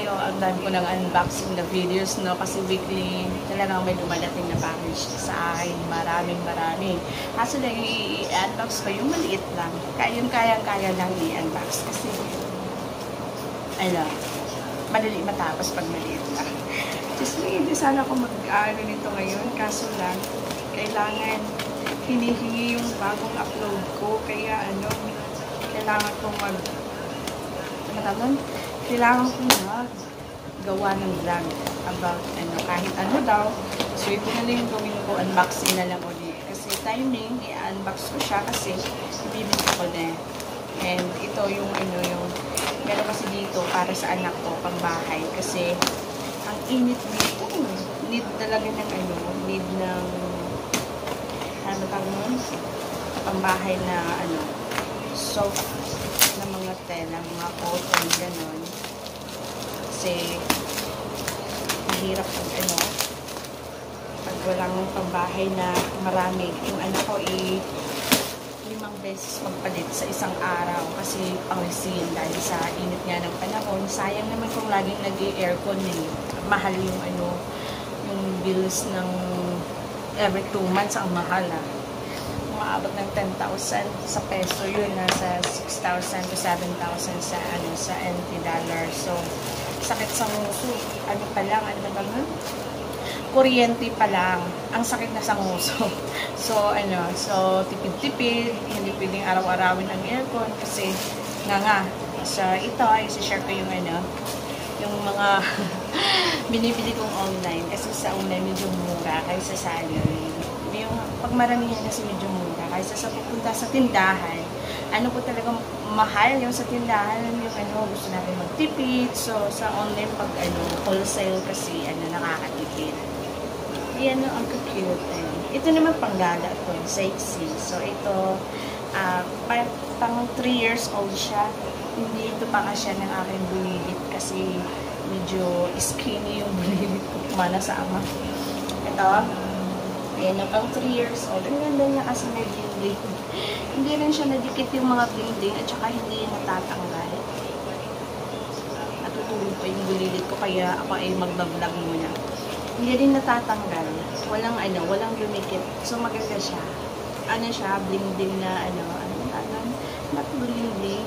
tayo. Ang dami ko ng unboxing na videos, no? Kasi weekly talagang may dumadating na package sa akin. Maraming. Kaso lang i-unbox ko yung maliit lang. Kaya lang i-unbox. Kasi, madali matapos pag maliit lang. Just hindi sana ako mag-ano nito ngayon. Kaso lang, kailangan hinihingi yung bagong upload ko. Kaya kailangan kong kailangan kong gawa ng vlog about kahit daw. So ito na lang yung gawin ko, unboxing na lang ulit. Kasi timing, i-unbox ko siya kasi ibibigay ko na. And ito yung meron kasi dito para sa anak ko, pang bahay. Kasi ang init dito. Need talaga ng need ng pang bahay na soft na mga tela, mga cotton, gano'n. Kasi mahirap pag walang pambahay na marami. Yung anak ko 5 beses magpalit sa isang araw kasi pang-resin dahil sa init nga ng panahon. Sayang naman kung laging nag-i-aircon mahal yung yung bills ng every 2 months ang mahal umaabot ng 10,000 sa peso yun, nasa 6,000 to 7,000 sa NT dollar. So sakit sa nguso. Pa lang, kuryente pa lang. Ang sakit na sa nguso. So, tipid-tipid. Hindi pwedeng araw-arawin ang aircon kasi So, ito, isi-share ko yung yung mga binibili kong online. Kasi sa online, medyo mura kaysa sa yung pag maramihan kasi medyo mura. Kaysa sa pupunta sa tindahan. Po talagang mahal yung sa tindahan, yung gusto natin magtipid. So, sa online pag wholesale kasi nakakatipid. Ayan ang cute. Ito naman panggala to, sexy. So, ito, pang 3 years old siya. Hindi ito pa nga siya ng aking bulilit kasi medyo skinny yung bulilit ko kumana sa ama. Ito, ayan, pang 3 years old. Ang ganda niya kasi may bling-bling. Hindi rin siya nadikit yung mga bling-bling at saka hindi natatanggal. Natutulog pa yung bulilit ko kaya ako ay mag-vlog muna. Hindi rin natatanggal. Walang lumikit. So maganda siya. Siya, bling-bling na not bling-bling.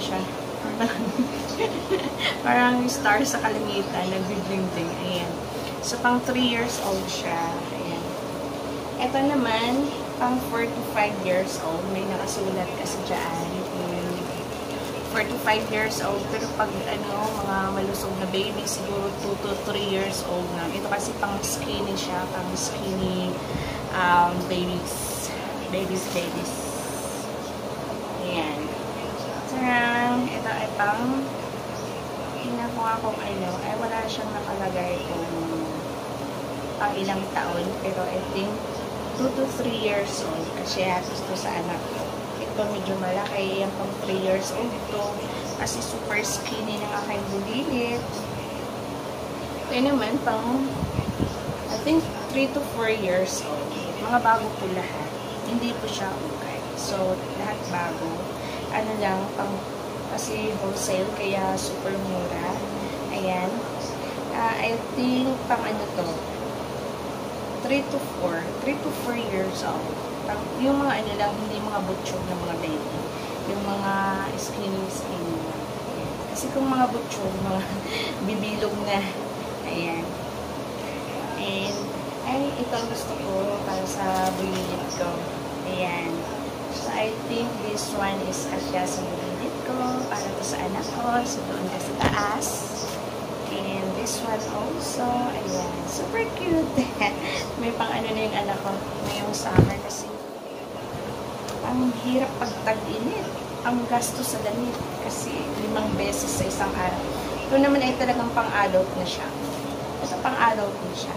Siya. Parang star sa kalangitan, nag-bling-bling. Ayan. So pang 3 years old siya. Ayan. Ito naman, pang 4 to 5 years old. May nakasulat kasi dyan. 4 to 5 years old. Pero pag mga malusog na baby, siguro 2 to 3 years old na. Ito kasi pang skinny siya. Pang skinny babies. Babies. Ayan. Sarang, ito ay pang hinakuha kong wala siyang nakalagay kung pang ilang taon. Pero I think 2 to 3 years old. Kasi gusto sa anak ko. Ito medyo malaki. Yung pang 3 years old ito. Kasi super skinny ng aking bulilit. Ito naman pang I think 3 to 4 years old. Mga bago po lahat. Hindi po siya okay. So, lahat bago. Kasi wholesale, kaya super mura. Ayan. I think, pang 3 to 4 years old. Yung mga hindi mga butchog na mga baby. Yung mga skinny lang. Kasi kung mga butchog, mga bibilog na. Ayan. And, ito ang gusto ko para sa bulilit ko. Ayan. So, I think this one is kasya sa bulilit ko. Para to sa anak ko. So, doon ka sa taas. And this one also. Ayan. Super cute. May pang na yung anak ko. Ngayong summer kasi ang hirap pag tag-init. Ang gasto sa damit. Kasi 5 beses sa isang araw. Ito naman ay talagang pang-adult na siya. Ito pang-adult na siya.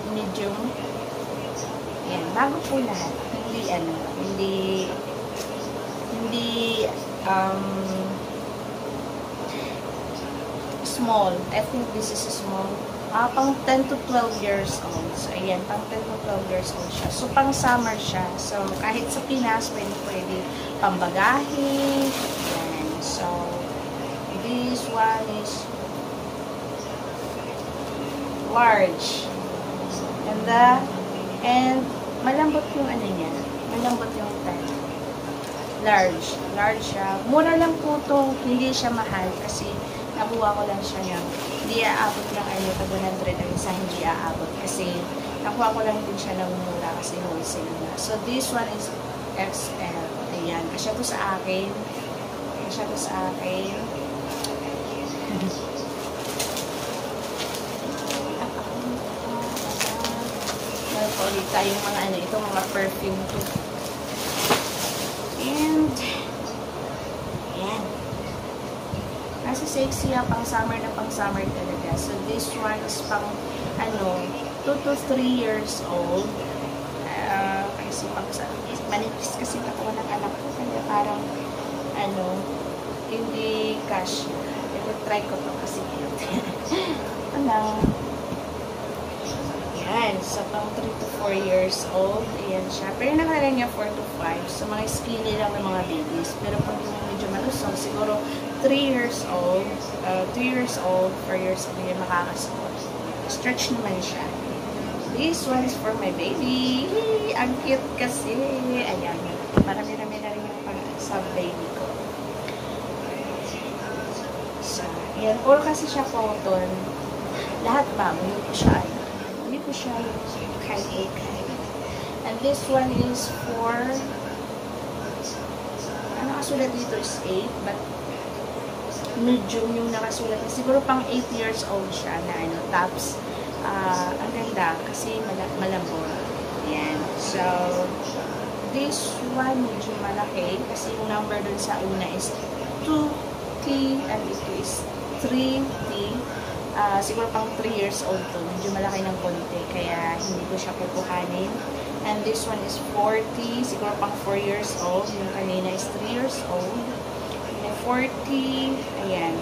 Medium. Ayan, bago po lahat. Hindi small. I think this is a small. Pang 10 to 12 years old. So, ayan, pang 10 to 12 years old siya. So, pang summer siya. So, kahit sa Pinas, pwede pambagahe. Ayan. So, this one is large. And malambot yung ano niya. Malambot yung type. Large siya. Mura lang po to. Hindi siya mahal kasi nakuha ko lang siya ng hindi aabot ng pag 100 ang isa hindi aabot kasi nakuha ko lang din siya ng mura kasi wholesale na. So this one is XL. Ayan. Kasya to sa akin. Meron pa ulit tayong mga itong mga perfume to. And ayan. Kasi sexy pang summer talaga. So, this one is pang, 2 to 3 years old. Kasi manipis kasi ako ng anak ko. Kaya parang, hindi cash. Try ko to kasi cute. Ayan. So, pang 3 to 4 years old. Ayan siya. Pero nakalala niya 4 to 5. So, mga skinny lang ng mga babies. Pero pag yung medyo malusog, siguro 3 years old, 4 years old, yun makakasuot. Stretch naman siya. This one is for my baby. Ang cute kasi. Ayan. Marami-rami na rin yung pang-sub-baby ko. So, ayan. All kasi siya cotton. Lahat ba? Hindi ko siya kahit. And this one is for nakasulat dito is 8, but medium yung nakasulat. Siguro pang 8 years old siya na tops. Ang ganda kasi malambot. Ayan. So, this one medyo malaki kasi yung number dun sa una is 2T and ito is 3T. Siguro pang 3 years old to. Medyo malaki ng konti kaya hindi ko siya kukuhanin. And this one is 40. Siguro pang 4 years old. Yung kanina is 3 years old. 40, ayan,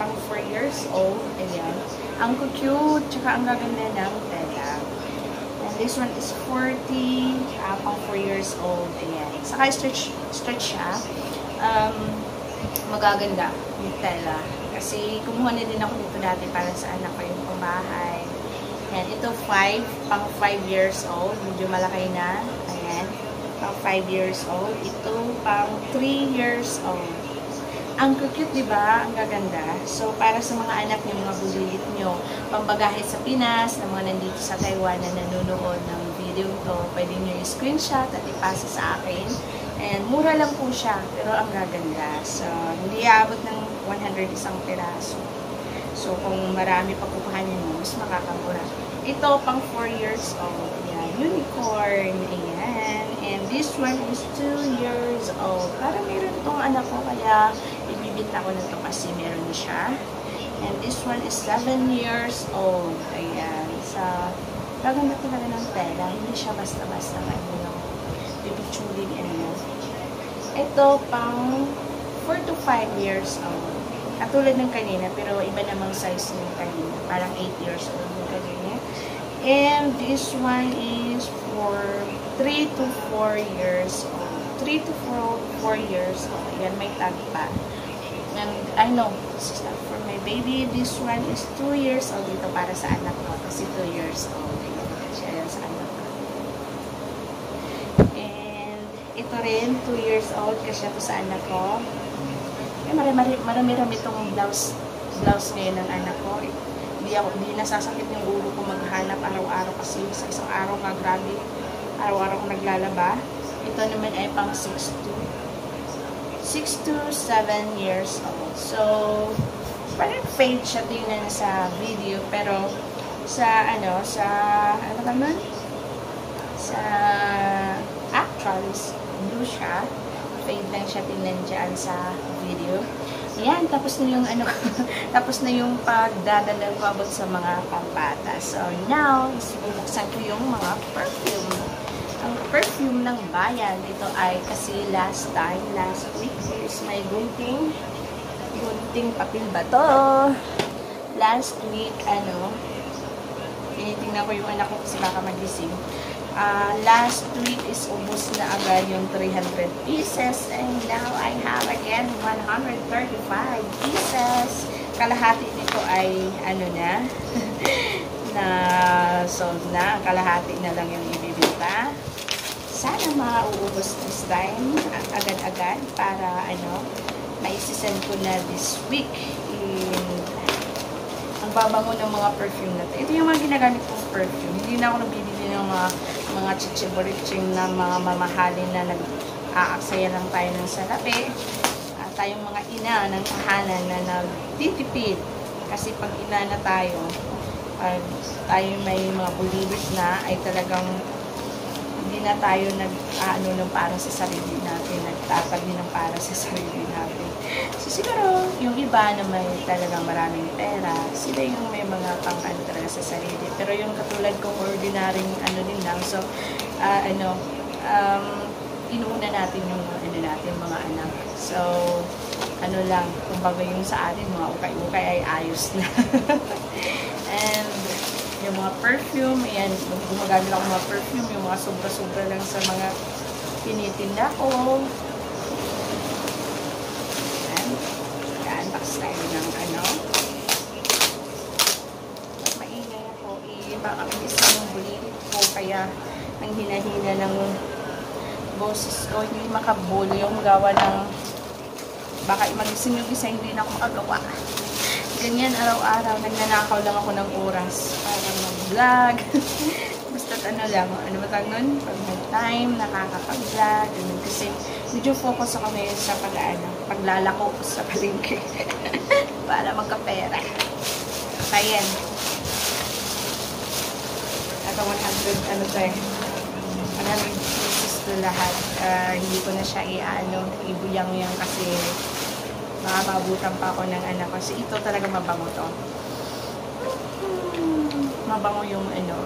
pang 4 years old, ayan. Ang cute, tsaka ang gaganda ng tela. And this one is 40, pang 4 years old, ayan. Saka stretch siya, magaganda yung tela. Kasi kumuha na din ako dito dati para sa anak ko yung pambahay. Ayan, ito pang 5 years old, medyo malaki na, ayan. Pang 5 years old, ito pang 3 years old. Ang cute, diba? Ang gaganda. So, para sa mga anak niyo, mga bulilit niyo, pambagahe sa Pinas, na mga nandito sa Taiwan na nanonood ng video to, pwede niyo i-screenshot at ipasa sa akin. And, mura lang po siya, pero ang gaganda. So, hindi aabot ng 100 isang piraso. So, kung marami pagkukuhanin mo, mas makakamura. Ito, pang 4 years old. Ayan, unicorn. Ayan. And this one is 2 years old. Para meron itong anak ko, kaya ibibinta ko na ito kasi meron siya. And this one is 7 years old. Ayan. Sa gaganda talaga ng tela. Hindi siya basta-basta yung bibitsuling Ito, pang 4 to 5 years old. Katulad ng kanina, pero iba namang size ng kanina. Parang 8 years old ng kanina. And this one is for 3 to 4 years old. 3 to 4 years old. Ayan, may tag pa. And I know, this is not for my baby. This one is 2 years old. Ito para sa anak ko. Kasi 2 years old. Ayan, sa anak ko. And ito rin, 2 years old. Kasi ito sa anak ko. Marami-rami itong blouse ngayon ng anak ko. Hindi nasasakit yung ulo ko maghanap araw-araw kasi sa isang araw grabe. Araw-araw ko naglalaba. Ito naman ay pang 6 to 7 years old. So, parang fade siya tingnan sa video. Pero, sa actuals, blue siya. Fade lang siya tingnan dyan sa video. Yan, tapos na yung tapos na yung pagdadala ko about sa mga pambata. So, now, bubuksan ko yung mga perfume. Ang perfume ng bayan, ito ay kasi last week, is my gunting papel ba to? Last week, tinitingnan ko yung anak ko kasi baka magising. Last week is ubos na agad yung 300 pieces and now I have again 135 pieces. Kalahati nito ay ano na na sold na. Kalahati na lang yung ibibenta. Sana mauubos this time agad-agad para ano maisisend ko na this week. Ang babango ng mga perfume na ito. Ito yung mga ginagamit kong perfume. Hindi na ako nagbibili ng mga chichiboriching na mga mamahalin na nag-aaksaya lang tayo ng salapi. Tayong mga ina ng tahanan na nagtitipid. Kasi pag ina na tayo, tayo may mga bulibis na, ay talagang hindi na tayo nag-ano ng para sa sarili natin, nagtatag din ng para sa sarili natin. So siguro, yung iba na may talagang maraming pera, sila yung may mga pang-ano talaga sa sarili. Pero yung katulad kong ordinaryong ano din lang, so inuuna natin yung ano natin, mga anak. So, ano lang, kumbaga yung sa atin, mga ukay-ukay ay ayos na. And, yung mga perfume, ayan, gumagamit ako mga perfume, yung mga sobra-sobra lang sa mga tinitinda ko. Ayan, unbox tayo ng ano. Pag maingay ako, baka isang bulilit ko, kaya ang hinahina ng boses ko, hindi makabulo yung gawa ng baka magising yung isa, hindi na ako makagawa. Ganyan araw-araw, nagnanakaw lang ako ng oras para mag-vlog. Basta ano lang, ano ba tawag nun? Pag may time, nakakapag-vlog. Kasi medyo focus ako ngayon sa paglalako sa palengke para magkapera. Ayan. Ito 100, ano to eh. 100 pieces to lahat. Hindi ko na siya ibuyang-yang kasi makapabutan pa ako ng anak ko. Kasi ito talaga mabango to. Mabango yung ano.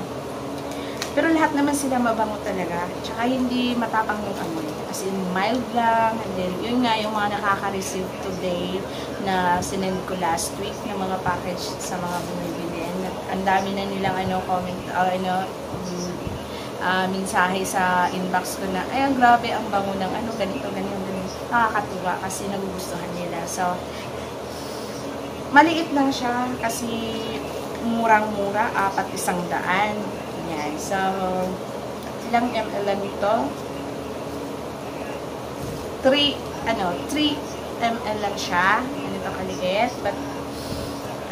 Pero lahat naman sila mabango talaga. Tsaka hindi matapang yung amoy. As in, mild lang. And then, yun nga yung mga nakaka-receive today na sinend ko last week ng mga package sa mga bumibili. Ang dami na nilang comment, mensahe sa inbox ko na, ay, ang grabe, ang bango ng ganito. Nakakatuwa kasi nagugustuhan nila. So, maliit lang siya kasi murang-mura, 400. Yan. So, ilang ml lang ito? 3 ml lang siya. Ganito kaliit. But,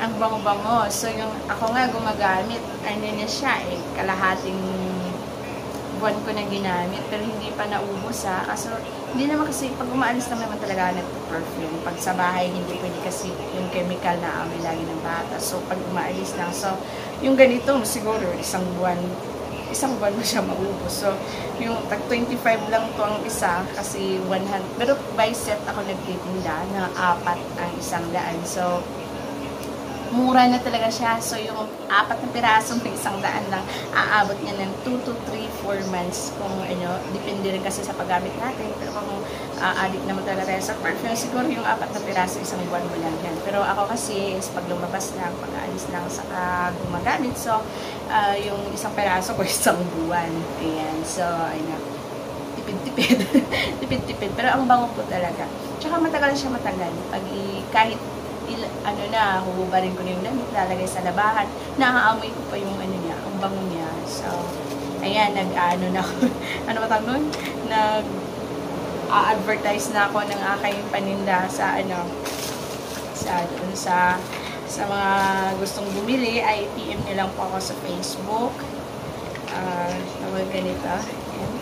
ang bango-bango. So, yung ako nga gumagamit, ano na siya kalahating buwan ko na ginamit, pero hindi pa naubos Kaso, hindi naman kasi, pag umaalis lang naman talaga nagpo-perfume. Pag sa bahay, hindi pwede kasi yung chemical na amoy lagi ng bata. So, pag umaalis lang. So, yung ganito, siguro, isang buwan mo siya maubos. So, yung tag 25 lang to ang isa, kasi 100. Pero by set ako nagtitinda na 4 ang 100. So, mura na talaga siya. So, yung 4 na pirasong may 100 lang, aabot niya ng 2 to 3, 4 months kung depende rin kasi sa paggamit natin. Pero kung addict naman talaga tayo sa perfume, siguro yung 4 na piraso, isang buwan mo lang yan. Pero ako kasi, is pag lumabas lang, pag aalis lang, saka gumagamit. So, yung isang piraso ko, isang buwan. Ayan. So, ayun. Tipid-tipid. Tipid-tipid. Pero ang bango po talaga. Tsaka matagal siya matagal. Kahit huhubarin ko na yung damit, lalagay sa labahan, naaamoy ko pa yung niya, ang bango niya. So, ayan, nag-advertise na ako ng aking paninda sa mga gustong bumili, ay PM nilang po ako sa Facebook. Ganito. Ayan.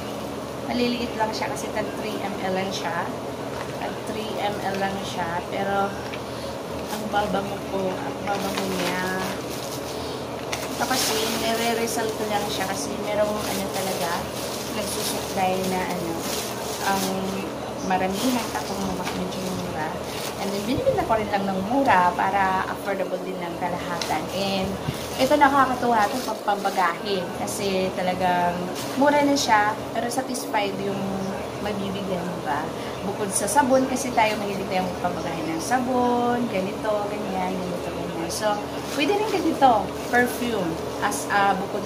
Maliliit lang siya kasi 3 ml lang siya. 3 ml lang siya, pero ang babango niya. Ito kasi, nire-resell ko lang siya kasi merong talaga, nagsusupply na ang maramihan katong medyo mura. And then, binibili ko rin lang ng mura para affordable din ng kalahatan. And, ito nakakatuwa ito pagpabagahin kasi talagang mura na siya, pero satisfied yung mabibigyan mo ba? Bukod sa sabon, kasi tayo mahilig tayong pabagahin ng sabon, ganito, ganyan. mo. So, pwede rin ganito, perfume, as bukod,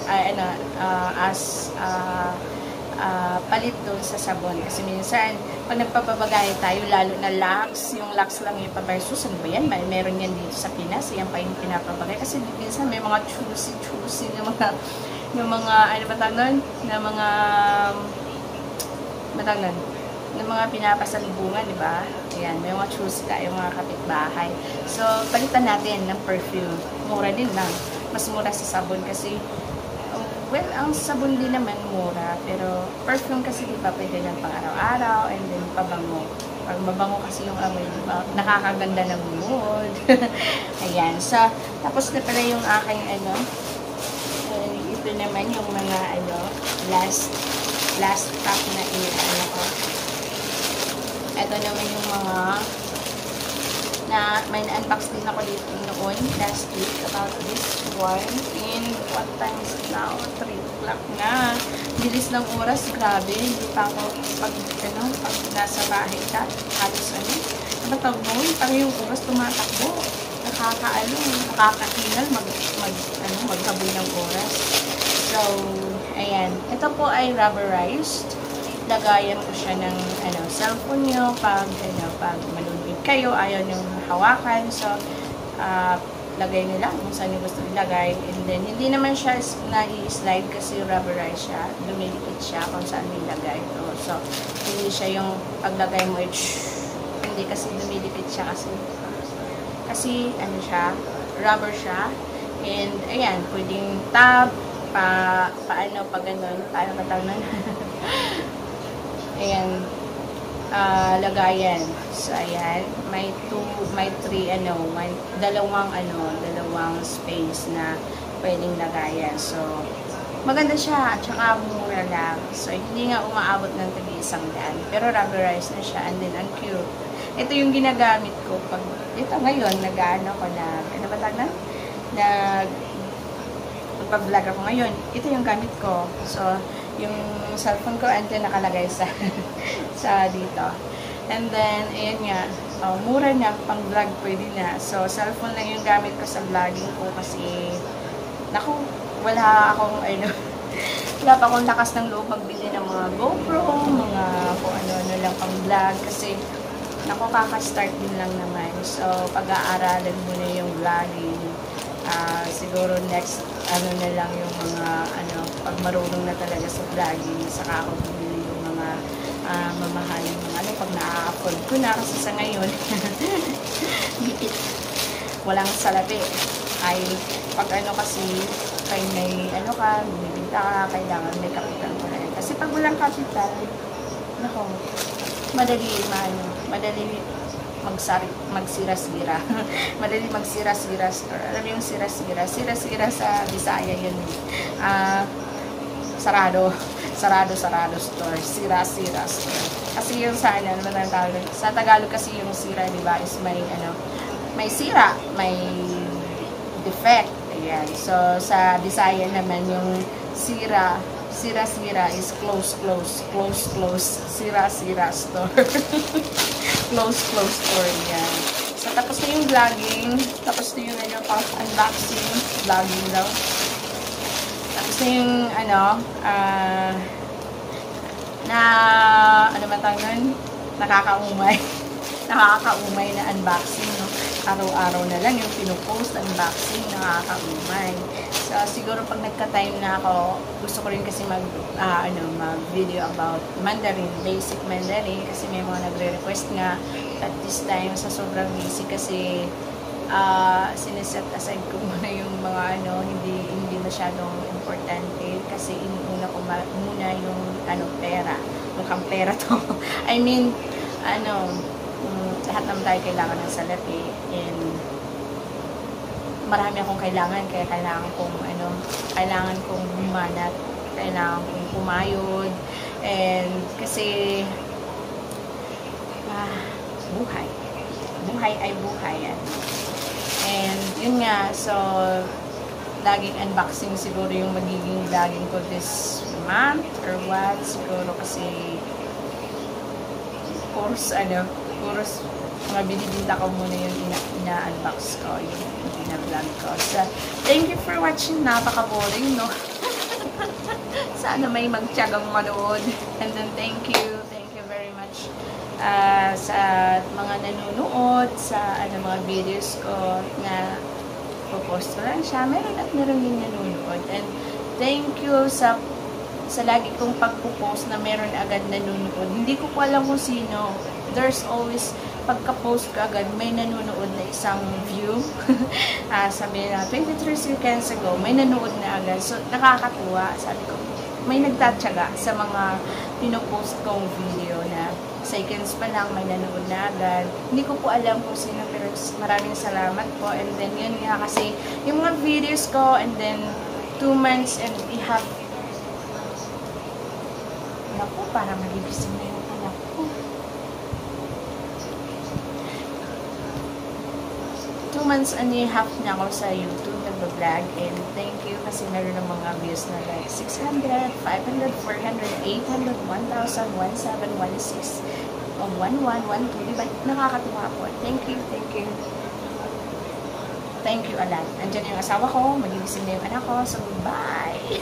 palit doon sa sabon. Kasi minsan, pag nagpapabagay tayo, lalo na Lux, yung Lux lang yung pa-versus, ano ba yan? Meron yan dito sa Pinas, yan pa yung pinapabagay. Kasi minsan may mga choosy na mga, ano ba tawag nun? Na mga, matawag ng mga pinapasalubungan, di ba? Ayan, may mga choosy tayo, mga kapitbahay. So, palitan natin ng perfume. Mura din lang. Mas mura sa sabon kasi well, ang sabon din naman mura, pero perfume kasi diba pwede lang pang araw-araw, and then pabango. Pag mabango kasi yung amoy, diba, nakakaganda ng mood. Ayan, so, tapos na pala yung aking ito naman yung mga last pack na ko. Ito naman yung mga na may na-unbox din ako dito noon last week about this one. And what time is it now? 3 o'clock na. Bilis ng oras, grabe. Hindi pa ako pag nasa bahay ka, halos nabatag mo, parang yung oras tumatakbo. Nakakahingal maghaboy ng oras. So, ayan. Ito po ay rubberized. Lagayan ko siya ng cellphone nyo pag malulungkit kayo, ayaw nyo hawakan. So, lagay nyo lang kung saan nyo gusto ilagay. And then, hindi naman siya na-slide kasi rubberized siya. Lumilipit siya kung saan nyo ilagay. So, hindi siya yung paglagay mo, hindi kasi lumilipit siya kasi siya, rubber siya. And, ayan, pwedeng tab, pag ganun, tayo katawnan. Ayan, lagayan. So, ayan, may dalawang space na pwedeng lagayan. So, maganda siya, at saka mura lang. So, hindi nga umaabot ng $100, pero rubberized na siya, and then ang cute. Ito yung ginagamit ko pag, ito ngayon, pag-vlog ako ngayon, ito yung gamit ko. So, yung cellphone ko, and then nakalagay sa dito. And then, ayan nga, mura na, pang vlog pwede na. So, cellphone lang yung gamit ko sa vlogging ko kasi, naku, wala pa akong lakas ng loob magbili ng mga GoPro, mga kung ano lang pang vlog kasi, naku, kaka-start din lang naman. So, pag-aaralan mo na yung vlogging, siguro next na lang yung mga pag marunong na talaga sa vlogging, saka ako bumili yung mga mamahaling mga pag na-upload ko na kasi sa ngayon walang salapi ay pag kasi kay may bumibinta ka, kailangan may kapital ko na yan kasi pag walang kapital nako, madali magsira-sira. Madali magsira-sira store. Alam mo yung sira-sira? Sira-sira sa Bisaya yun. Sarado store. Sira-sira store. Kasi yung sa sa Tagalog kasi yung sira, di ba, is may sira, may defect. Ayan. So, sa Bisaya naman yung sira-sira is close. Sira-sira store. close store yan. So, tapos na yung vlogging. Tapos na yung unboxing. Vlogging daw. Tapos na yung nakakaumay na unboxing, no? Araw-araw na lang yung pinupost, unboxing, nakakaumay. So, siguro pag nagka-time na ako, gusto ko rin kasi mag-video about Mandarin, basic Mandarin, kasi may mga nagre-request nga at this time, sa sobrang busy kasi sineset aside ko muna yung mga hindi masyadong importante kasi inuuna ko muna yung pera. Mukhang pera to. I mean, lahat naman tayo kailangan ng salapi and marami akong kailangan kaya kailangan kong bumanat, kailangan kong pumayod and kasi buhay ay buhay yan. And yun nga, so laging unboxing siguro yung magiging vlogging ko this month or what, siguro kasi mga binibinta ko muna yung ina-unbox ko, yung ina-vlog ko. So, thank you for watching. Napaka-boring, no? Sana may magtiyagang manood. And then, thank you very much sa mga nanonood, sa mga videos ko na popost ko lang siya. Meron din nanonood. And thank you sa lagi kong pagpo-post na meron agad nanonood. Hindi ko po alam kung sino. There's always, pagka-post ko agad, may nanonood na isang view. Sabi na, 23 seconds ago, may nanonood na agad. So, nakakatuwa. Sabi ko, may nagtatsaga sa mga pinopost kong video na seconds pa lang, may nanonood na agad. Hindi ko po alam kung sino, pero maraming salamat po. And then, yun nga, kasi yung mga videos ko, and then, 2 months and a half. Naku, para magigising na yung anak ko. 2 months and a half na ako sa YouTube nag-vlog, and thank you kasi meron ng mga views na like 600, 500, 400, 800, 1,000, 1,716, 1,1, 1,2, diba? Nakakatuwa po. Thank you. Thank you a lot. Andyan yung asawa ko, magigising na yung anak ko, so bye!